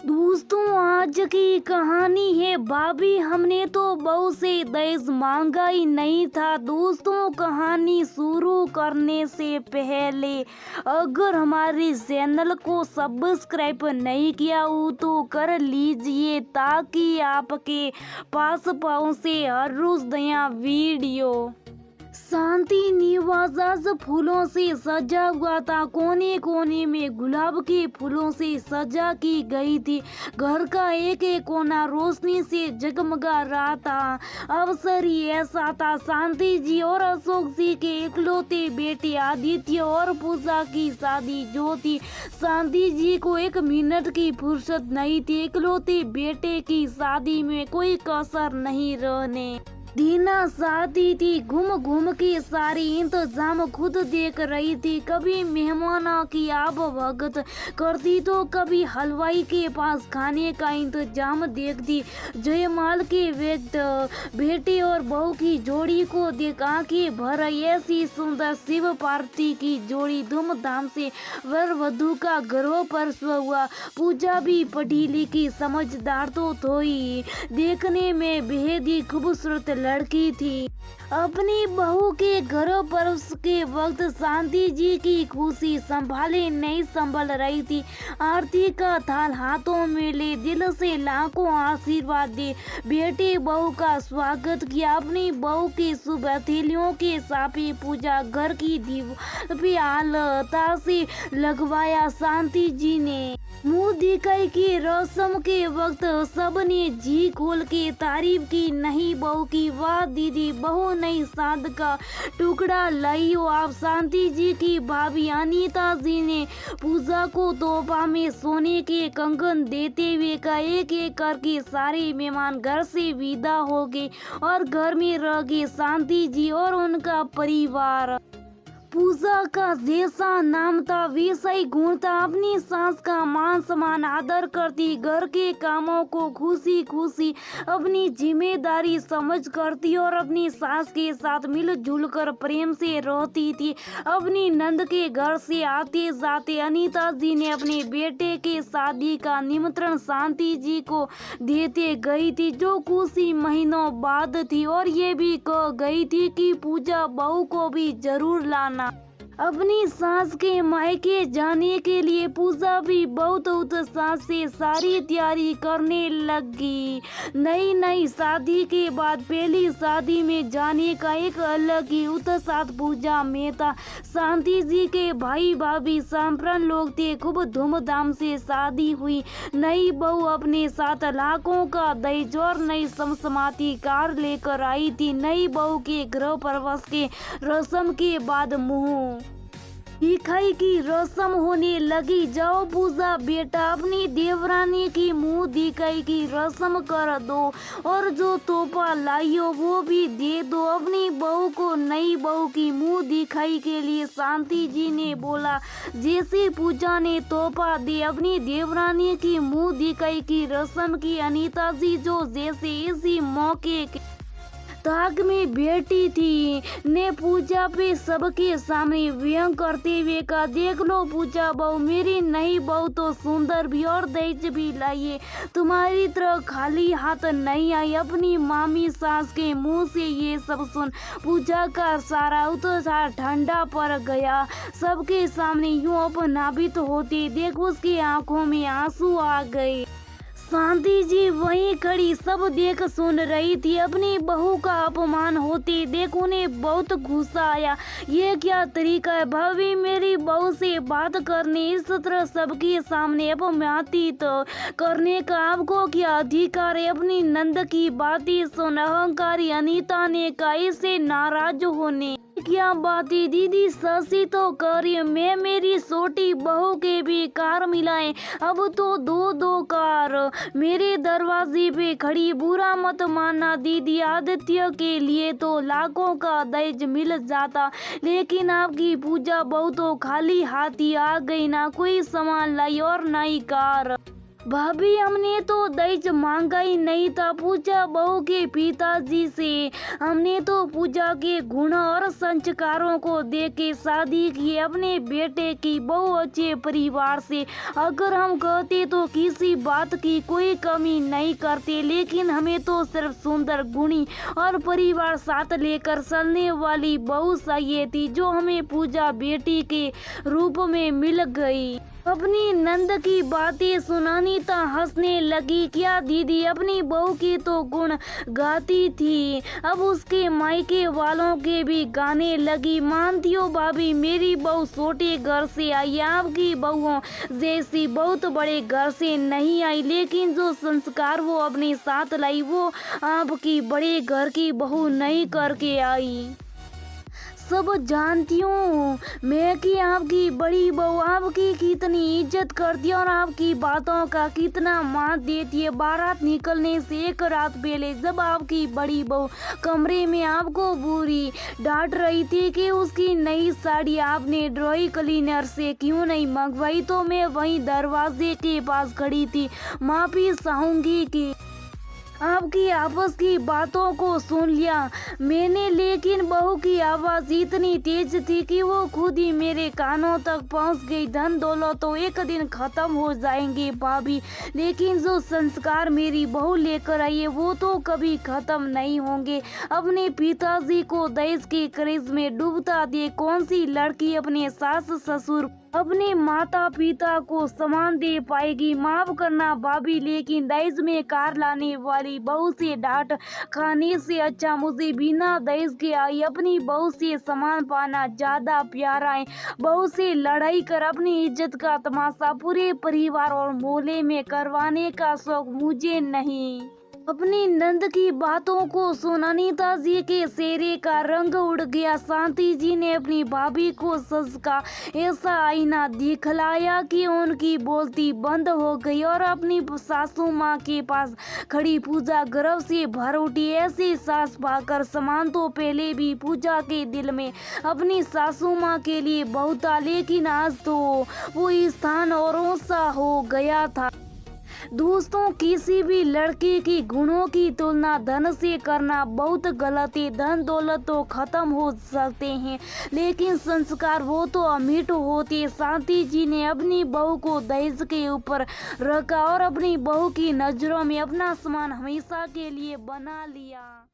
दोस्तों, आज की कहानी है भाभी हमने तो बहू से दहेज मांगा ही नहीं था। दोस्तों, कहानी शुरू करने से पहले अगर हमारे चैनल को सब्सक्राइब नहीं किया हो तो कर लीजिए ताकि आपके पास पहुंचे हर रोज नया वीडियो। शांति निवास आज फूलों से सजा हुआ था। कोने कोने में गुलाब के फूलों से सजा की गई थी। घर का एक एक कोना रोशनी से जगमगा रहा था। अवसर ही ऐसा था, शांति जी और अशोक जी के इकलौते बेटे आदित्य और पूजा की शादी जो थी। शांति जी को एक मिनट की फुर्सत नहीं थी। इकलौते बेटे की शादी में कोई कसर नहीं रहने दीना चाहती थी। घूम घूम के सारी इंतजाम खुद देख रही थी। कभी मेहमानों की आप भगत करती तो कभी हलवाई के पास खाने का इंतजाम देखती। जयमाल के वक्त बेटे और बहू की जोड़ी को देख आंखें भर आई। ऐसी सुंदर शिव पार्वती की जोड़ी धूमधाम से वर वधू का गर्भ प्रसव हुआ। पूजा भी पढ़ी लिखी समझदार तो थी, देखने में बेहद ही खूबसूरत लड़की थी। अपनी बहू के घर प्रवेश के वक्त शांति जी की खुशी संभाले नहीं संभल रही थी। आरती का थाल हाथों में ले दिल से लाखों आशीर्वाद दे बेटे बहू का स्वागत किया। अपनी बहू की शुभ हथेलियों के साफे पूजा घर की दीवार पे आलता से लगवाया। शांति जी ने मुंह दिखाई की रस्म के वक्त सबने जी खोल के तारीफ की। नहीं बहू की, वाह दीदी, बहू नहीं साद का टुकड़ा लाई हो आप। शांति जी की भाभी अनीता जी ने पूजा को तोहफा में सोने के कंगन देते हुए कहा। एक एक करके सारे मेहमान घर से विदा हो गए और घर में रह गए शांति जी और उनका परिवार। पूजा का जैसा नाम था वैसा ही गुण था। अपनी सास का मान सम्मान आदर करती, घर के कामों को खुशी खुशी अपनी जिम्मेदारी समझ करती और अपनी सास के साथ मिलजुल कर प्रेम से रहती थी। अपनी नंद के घर से आते जाते अनीता जी ने अपने बेटे के शादी का निमंत्रण शांति जी को देते गई थी, जो कुछ ही महीनों बाद थी। और ये भी कह गई थी कि पूजा बहू को भी जरूर लाना। अपनी सास के मायके जाने के लिए पूजा भी बहुत उत्साह से सारी तैयारी करने लगी। नई नई शादी के बाद पहली शादी में जाने का एक अलग ही उत्साह पूजा में था। शांति जी के भाई भाभी संपन्न लोग थे। खूब धूमधाम से शादी हुई। नई बहू अपने साथ लाखों का दहेज और नई समसमाती कार लेकर आई थी। नई बहू के गृह प्रवेश के रस्म के बाद मुंह दिखाई की रस्म होने लगी। जाओ पूजा बेटा, अपनी देवरानी की मुंह दिखाई की रस्म कर दो और जो तोहफा लाई हो वो भी दे दो। अपनी बहू को नई बहू की मुंह दिखाई के लिए शांति जी ने बोला। जैसे पूजा ने तोहफा दे अपनी देवरानी की मुंह दिखाई की रस्म की, अनीता जी जो जैसे इसी मौके के ताक में बैठी थी ने पूजा पे सबके सामने व्यंग करते हुए कहा, देख लो पूजा बहू, मेरी नई बहू तो सुंदर भी और दहेज भी लाइए, तुम्हारी तरह खाली हाथ नहीं आई। अपनी मामी सास के मुंह से ये सब सुन पूजा का सारा उत्साह ठंडा पड़ गया। सबके सामने यूं अपनावित होते देख उसकी आंखों में आंसू आ गए। शांति जी वहीं खड़ी सब देख सुन रही थी। अपनी बहू का अपमान होते देख उन्हें बहुत गुस्सा आया। ये क्या तरीका है भाभी, मेरी बहू से बात करने, इस तरह सबके सामने अपमानित करने का आपको क्या अधिकार है? अपनी नंद की बातें सुन अहंकारी अनीता ने कहा, इससे नाराज होने क्या बात है दीदी, ससी तो करिए, मैं मेरी छोटी बहू के भी कार मिलाए, अब तो दो दो कार मेरे दरवाजे पे खड़ी। बुरा मत मानना दीदी, आदित्य के लिए तो लाखों का दहेज मिल जाता, लेकिन आपकी पूजा बहू तो खाली हाथी आ गई, ना कोई सामान लाई और ना ही कार। भाभी हमने तो दहेज मांगा ही नहीं था। पूजा बहू के पिताजी से हमने तो पूजा के गुण और संस्कारों को देख के शादी की। अपने बेटे की बहु अच्छे परिवार से। अगर हम कहते तो किसी बात की कोई कमी नहीं करते, लेकिन हमें तो सिर्फ सुंदर, गुणी और परिवार साथ लेकर चलने वाली बहू चाहिए थी, जो हमें पूजा बेटी के रूप में मिल गई। अपनी नंद की बातें सुनानी तो हंसने लगी। क्या दीदी अपनी बहू की तो गुण गाती थी, अब उसके मायके वालों के भी गाने लगी। मानती हो भाभी, मेरी बहू छोटे घर से आई, आपकी बहुओं जैसी बहुत बड़े घर से नहीं आई, लेकिन जो संस्कार वो अपने साथ लाई वो आपकी बड़े घर की बहू नहीं करके आई। सब जानती हूँ मैं कि आपकी बड़ी बहू आपकी कितनी इज्जत करती है और आपकी बातों का कितना मान देती है। बारात निकलने से एक रात पहले जब आपकी बड़ी बहू कमरे में आपको बुरी डांट रही थी कि उसकी नई साड़ी आपने ड्राई क्लीनर से क्यों नहीं मंगवाई, तो मैं वहीं दरवाजे के पास खड़ी थी। माफी चाहूंगी कि आपकी आपस की बातों को सुन लिया मैंने, लेकिन बहू की आवाज़ इतनी तेज थी कि वो खुद ही मेरे कानों तक पहुंच गई। धन दौलत तो एक दिन ख़त्म हो जाएंगे भाभी, लेकिन जो संस्कार मेरी बहू लेकर आई है वो तो कभी ख़त्म नहीं होंगे। अपने पिताजी को दहेज के क्रेज में डूबता देख कौन सी लड़की अपने सास ससुर अपने माता पिता को सम्मान दे पाएगी। माफ करना भाभी, लेकिन दहेज में कार लाने वाली बहू से डांट खाने से अच्छा मुझे बिना दहेज के आई अपनी बहू से सम्मान पाना ज्यादा प्यारा है। बहू से लड़ाई कर अपनी इज्जत का तमाशा पूरे परिवार और मोहल्ले में करवाने का शौक मुझे नहीं। अपनी नंद की बातों को सुन अनीता जी के चेहरे का रंग उड़ गया। शांति जी ने अपनी भाभी को सच का ऐसा आईना दिखलाया कि उनकी बोलती बंद हो गई और अपनी सासू माँ के पास खड़ी पूजा गर्व से भर उठी। ऐसी सास पाकर समान तो पहले भी पूजा के दिल में अपनी सासू माँ के लिए बहुत था, लेकिन आज तो वो स्थान औरों सा हो गया था। दोस्तों, किसी भी लड़के की गुणों की तुलना धन से करना बहुत गलत है। धन दौलत तो खत्म हो सकते हैं, लेकिन संस्कार वो तो अमिट होते। शांति जी ने अपनी बहू को दहेज के ऊपर रखा और अपनी बहू की नजरों में अपना सम्मान हमेशा के लिए बना लिया।